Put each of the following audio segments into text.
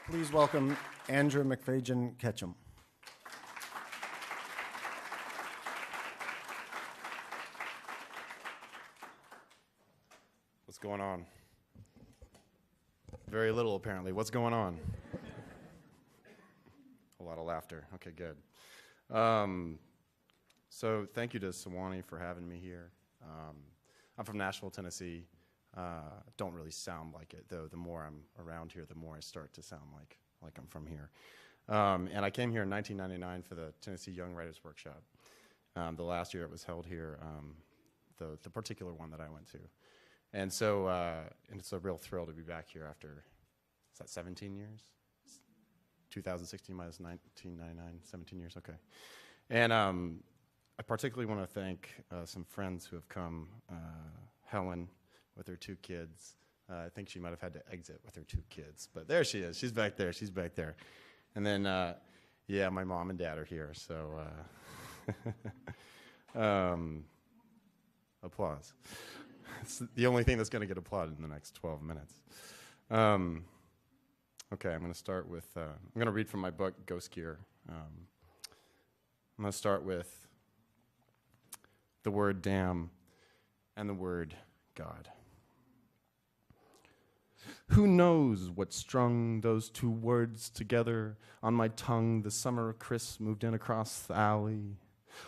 Please welcome Andrew McFadyen-Ketchum. What's going on? Very little, apparently. What's going on? A lot of laughter. Okay, good. So thank you to Sewanee for having me here. I'm from Nashville, Tennessee. Don't really sound like it, though. The more I'm around here, the more I start to sound like I'm from here. And I came here in 1999 for the Tennessee Young Writers Workshop. The last year it was held here, the particular one that I went to. And so and it's a real thrill to be back here after, is that 17 years? 2016 minus 1999, 17 years, okay. And I particularly want to thank some friends who have come. Helen with her 2 kids. I think she might have had to exit with her 2 kids, but there she is. She's back there. She's back there. And then, yeah, my mom and dad are here, so applause. It's the only thing that's going to get applauded in the next 12 minutes. Okay, I'm going to start with, I'm going to read from my book, Ghost Gear. I'm going to start with the word damn and the word God. Who knows what strung those 2 words together on my tongue the summer Chris moved in across the alley?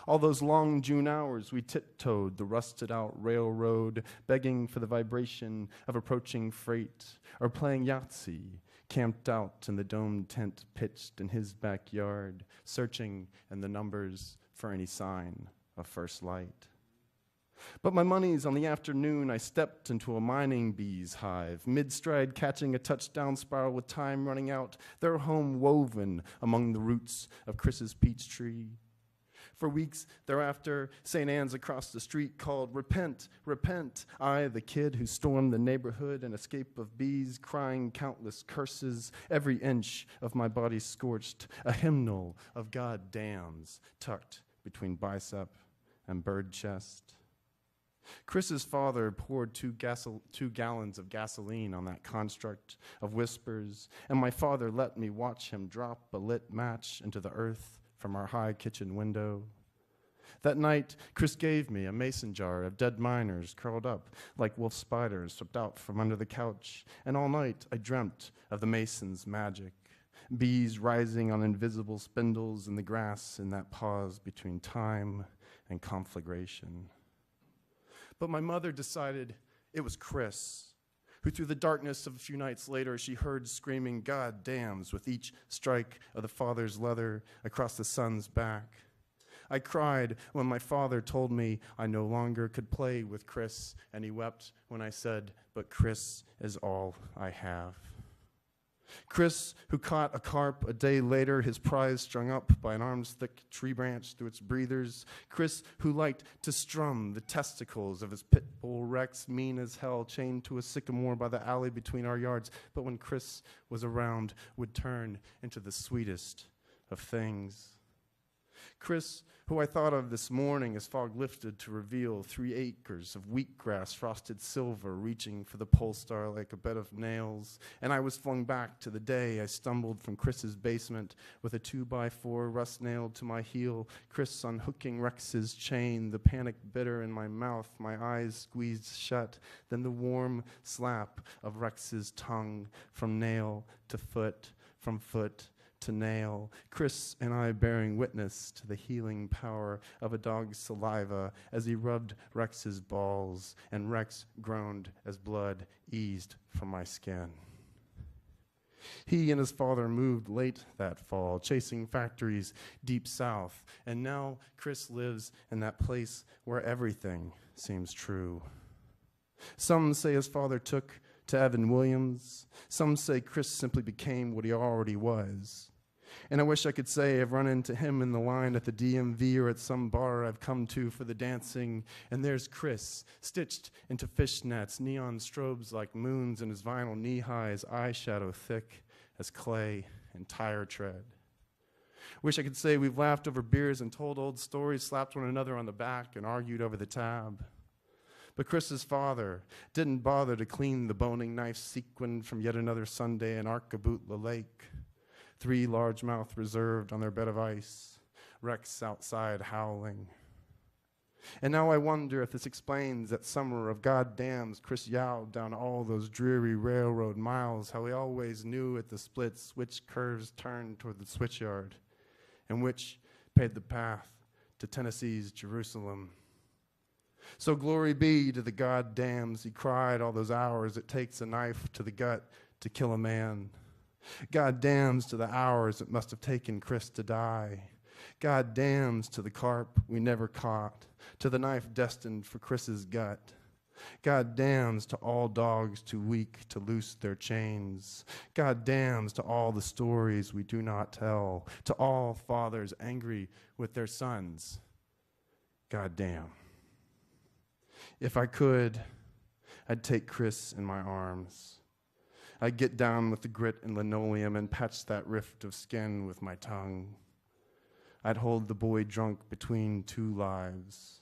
All those long June hours we tiptoed the rusted-out railroad, begging for the vibration of approaching freight, or playing Yahtzee, camped out in the domed tent pitched in his backyard, searching in the numbers for any sign of first light. But my money's on the afternoon I stepped into a mining bee's hive, mid-stride catching a touchdown spiral with time running out, their home woven among the roots of Chris's peach tree. For weeks thereafter, St. Anne's across the street called, "Repent, repent." I, the kid who stormed the neighborhood, an escape of bees, crying countless curses, every inch of my body scorched, a hymnal of God damns tucked between bicep and bird chest. Chris's father poured 2 gallons of gasoline on that construct of whispers, and my father let me watch him drop a lit match into the earth from our high kitchen window. That night, Chris gave me a mason jar of dead miners curled up like wolf spiders swept out from under the couch, and all night I dreamt of the mason's magic, bees rising on invisible spindles in the grass in that pause between time and conflagration. But my mother decided it was Chris, who through the darkness of a few nights later she heard screaming God damns with each strike of the father's leather across the son's back. I cried when my father told me I no longer could play with Chris, and he wept when I said, "But Chris is all I have." Chris, who caught a carp a day later, his prize strung up by an arm's-thick tree branch through its breathers. Chris, who liked to strum the testicles of his pit bull Rex, mean as hell, chained to a sycamore by the alley between our yards, but when Chris was around, would turn into the sweetest of things. Chris, who I thought of this morning as fog lifted to reveal 3 acres of wheatgrass frosted silver reaching for the pole star like a bed of nails, and I was flung back to the day I stumbled from Chris's basement with a 2x4 rust nailed to my heel, Chris unhooking Rex's chain, the panic bitter in my mouth, my eyes squeezed shut, then the warm slap of Rex's tongue from nail to foot, from foot to nail, Chris and I bearing witness to the healing power of a dog's saliva as he rubbed Rex's balls, and Rex groaned as blood eased from my skin. He and his father moved late that fall, chasing factories deep south, and now Chris lives in that place where everything seems true. Some say his father took to Evan Williams. Some say Chris simply became what he already was. And I wish I could say I've run into him in the line at the DMV or at some bar I've come to for the dancing, and there's Chris, stitched into fishnets, neon strobes like moons in his vinyl knee-highs, eyeshadow thick as clay and tire tread. Wish I could say we've laughed over beers and told old stories, slapped one another on the back, and argued over the tab. But Chris's father didn't bother to clean the boning knife sequined from yet another Sunday in Arcabootla Lake. 3 largemouth reserved on their bed of ice, Rex outside howling. And now I wonder if this explains that summer of goddams Chris yowed down all those dreary railroad miles, how he always knew at the splits which curves turned toward the switchyard and which paid the path to Tennessee's Jerusalem. So glory be to the goddams, he cried all those hours it takes a knife to the gut to kill a man. Goddams to the hours it must have taken Chris to die. God damns to the carp we never caught, to the knife destined for Chris's gut. God damns to all dogs too weak to loose their chains. God damns to all the stories we do not tell, to all fathers angry with their sons. God damn. If I could, I'd take Chris in my arms. I'd get down with the grit and linoleum and patch that rift of skin with my tongue. I'd hold the boy drunk between 2 lives.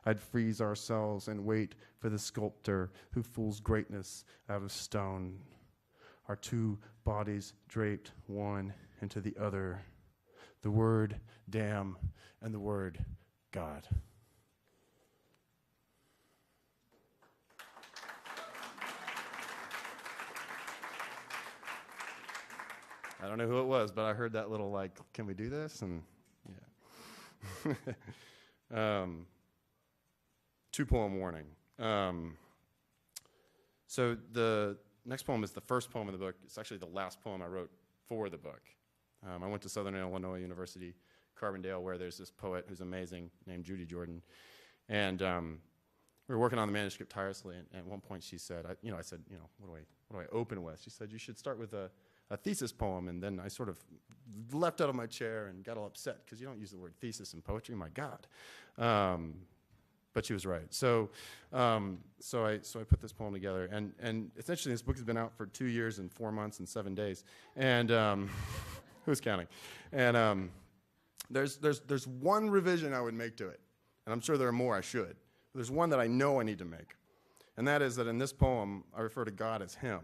I'd freeze ourselves and wait for the sculptor who fools greatness out of stone. Our 2 bodies draped one into the other. The word damn and the word God. I don't know who it was, but I heard that little like, can we do this? And yeah. 2-poem warning. So the next poem is the first poem in the book. It's actually the last poem I wrote for the book. I went to Southern Illinois University, Carbondale, where there's this poet who's amazing named Judy Jordan. And we were working on the manuscript tirelessly, and at one point she said, I said, what do I open with? She said, you should start with a thesis poem, and then I sort of leapt out of my chair and got all upset because you don't use the word thesis in poetry, my God. But she was right. So I put this poem together, and essentially this book has been out for 2 years and 4 months and 7 days, and who's counting? And there's one revision I would make to it, and I'm sure there are more I should. But there's one that I know I need to make, and that is that in this poem I refer to God as Him.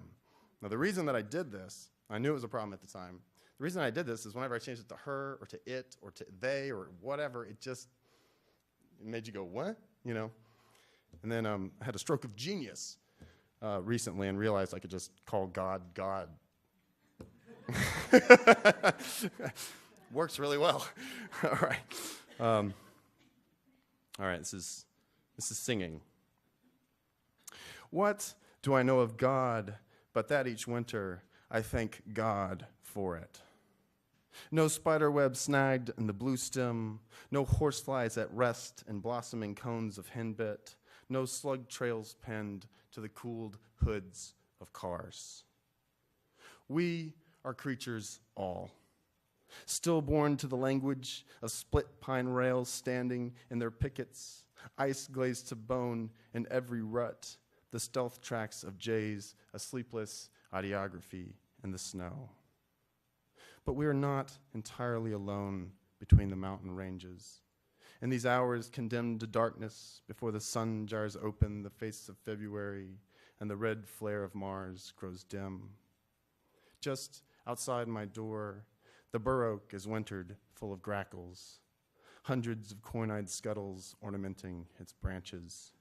Now the reason that I did this, I knew it was a problem at the time. The reason I did this is whenever I changed it to her or to it or to they or whatever, it made you go, what? And then I had a stroke of genius recently and realized I could just call God, God. Works really well. All right. All right, this is singing. What do I know of God but that each winter I thank God for it? No spiderweb snagged in the blue stem, no horseflies at rest in blossoming cones of henbit, no slug trails pinned to the cooled hoods of cars. We are creatures all, stillborn to the language of split pine rails standing in their pickets, ice glazed to bone in every rut, the stealth tracks of jays, a sleepless ideography in the snow. But we are not entirely alone between the mountain ranges. In these hours condemned to darkness, before the sun jars open the face of February and the red flare of Mars grows dim. Just outside my door, the bur oak is wintered full of grackles, hundreds of coin-eyed scuttles ornamenting its branches.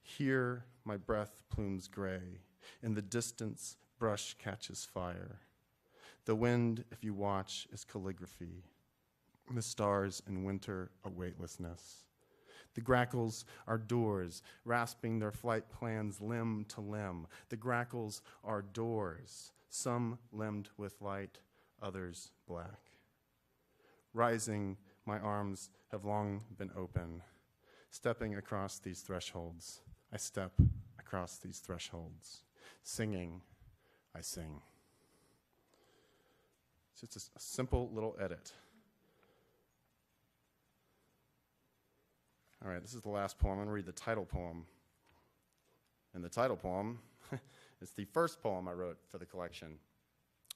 Here my breath plumes gray, in the distance brush catches fire. The wind, if you watch, is calligraphy. The stars in winter a weightlessness. The grackles are doors, rasping their flight plans limb to limb. The grackles are doors, some limbed with light, others black. Rising, my arms have long been open. Stepping across these thresholds, I step across these thresholds. Singing, I sing. It's just a simple little edit. All right, this is the last poem. I'm going to read the title poem. And the title poem is the first poem I wrote for the collection.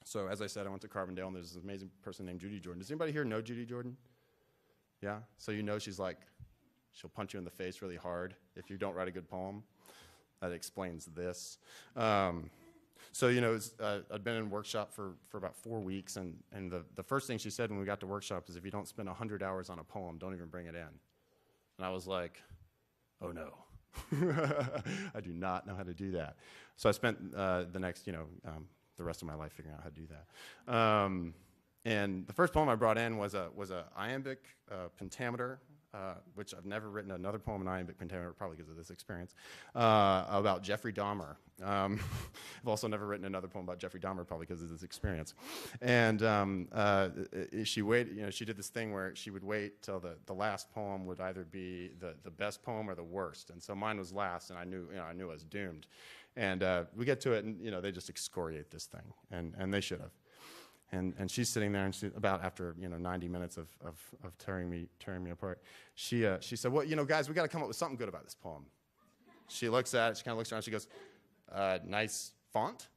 So as I said, I went to Carbondale, and there's this amazing person named Judy Jordan. Does anybody here know Judy Jordan? Yeah? So you know she's like She'll punch you in the face really hard if you don't write a good poem. That explains this. So, I'd been in workshop for about 4 weeks, and the first thing she said when we got to workshop is, if you don't spend 100 hours on a poem, don't even bring it in. And I was like, oh no. I do not know how to do that. So I spent the next, the rest of my life figuring out how to do that. And the first poem I brought in was a iambic pentameter, which I've never written another poem in iambic pentameter, probably because of this experience, about Jeffrey Dahmer. I've also never written another poem about Jeffrey Dahmer, probably because of this experience. And she waited, she did this thing where she would wait till the last poem would either be the best poem or the worst. And so mine was last, and I knew I was doomed. And we get to it, and they just excoriate this thing, and they should have. And she's sitting there, and about after 90 minutes of tearing me apart, she said, well, guys, we got to come up with something good about this poem. She looks at it, she kind of looks around, she goes, nice font,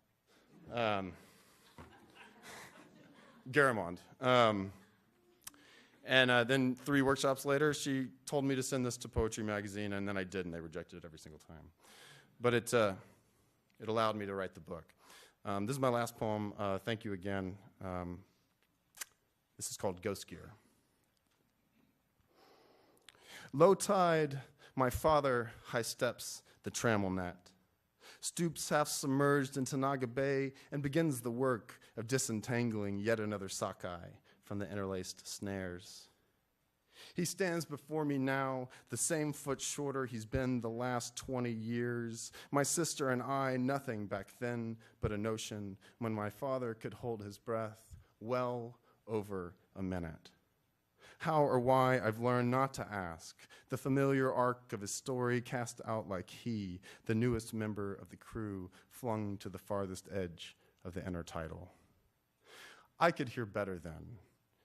Garamond. And then 3 workshops later, she told me to send this to Poetry Magazine, and then I did, and they rejected it every single time. But it allowed me to write the book. This is my last poem. Thank you again. This is called Ghost Gear. Low tide, my father high steps the trammel net, stoops half submerged into Naga Bay, and begins the work of disentangling yet another sockeye from the interlaced snares. He stands before me now, the same foot shorter he's been the last 20 years. My sister and I, nothing back then but a notion, when my father could hold his breath well over a minute. How or why, I've learned not to ask. The familiar arc of his story cast out like he, the newest member of the crew, flung to the farthest edge of the intertidal. I could hear better then.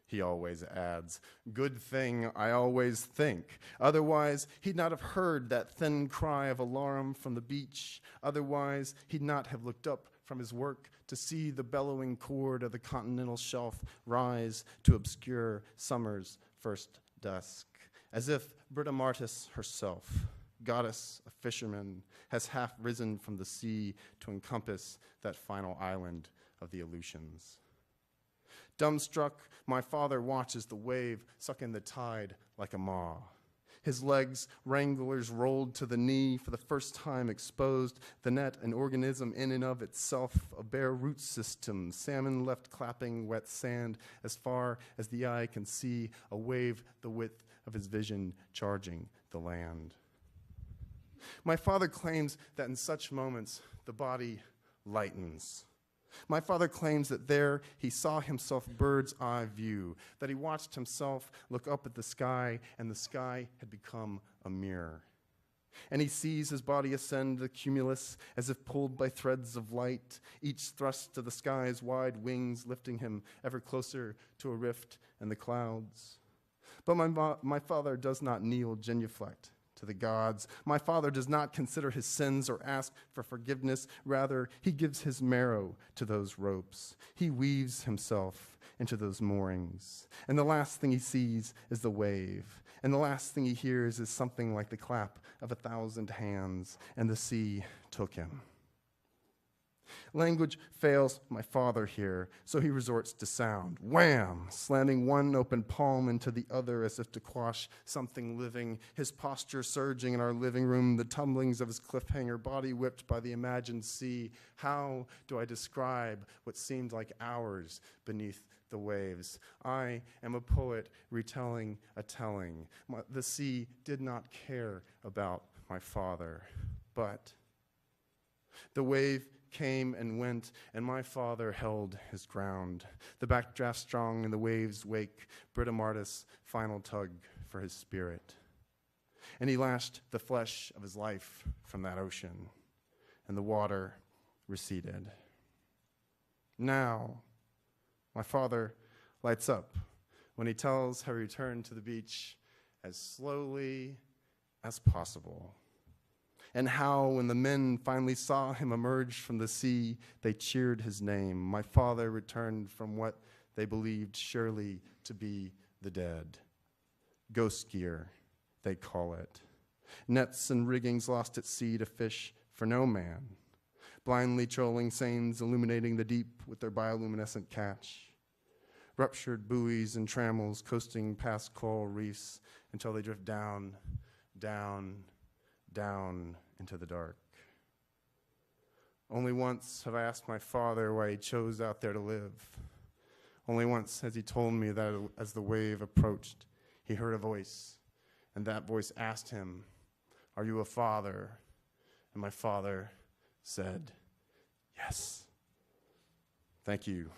He always adds, good thing I always think. Otherwise, he'd not have heard that thin cry of alarm from the beach. Otherwise, he'd not have looked up from his work to see the bellowing chord of the continental shelf rise to obscure summer's first dusk. As if Brita Martis herself, goddess of fishermen, has half risen from the sea to encompass that final island of the Aleutians. Dumbstruck, my father watches the wave suck in the tide like a maw. His legs, wranglers rolled to the knee, for the first time exposed, the net an organism in and of itself, a bare root system, salmon left clapping wet sand as far as the eye can see, a wave the width of his vision charging the land. My father claims that in such moments the body lightens. My father claims that there he saw himself bird's eye view, that he watched himself look up at the sky, and the sky had become a mirror. And he sees his body ascend the cumulus as if pulled by threads of light, each thrust to the sky's wide wings lifting him ever closer to a rift in the clouds. But my father does not kneel genuflect to the gods. My father does not consider his sins or ask for forgiveness. Rather, he gives his marrow to those ropes. He weaves himself into those moorings. And the last thing he sees is the wave. And the last thing he hears is something like the clap of 1,000 hands, and the sea took him. Language fails my father here, so he resorts to sound. Wham! Slamming one open palm into the other as if to quash something living, his posture surging in our living room, the tumblings of his cliffhanger body whipped by the imagined sea. How do I describe what seemed like hours beneath the waves? I am a poet retelling a telling. The sea did not care about my father, but the wave came and went, and my father held his ground. The backdraft strong in the waves' wake, Brita Martis' final tug for his spirit. And he lashed the flesh of his life from that ocean, and the water receded. Now, my father lights up when he tells how he returned to the beach as slowly as possible. And how, when the men finally saw him emerge from the sea, they cheered his name. My father returned from what they believed surely to be the dead. Ghost gear they call it. Nets and riggings lost at sea to fish for no man. Blindly trolling seines illuminating the deep with their bioluminescent catch. Ruptured buoys and trammels coasting past coral reefs until they drift down, down, down into the dark. Only once have I asked my father why he chose out there to live. Only once has he told me that as the wave approached, he heard a voice, and that voice asked him, "Are you a father?" And my father said, "Yes." Thank you.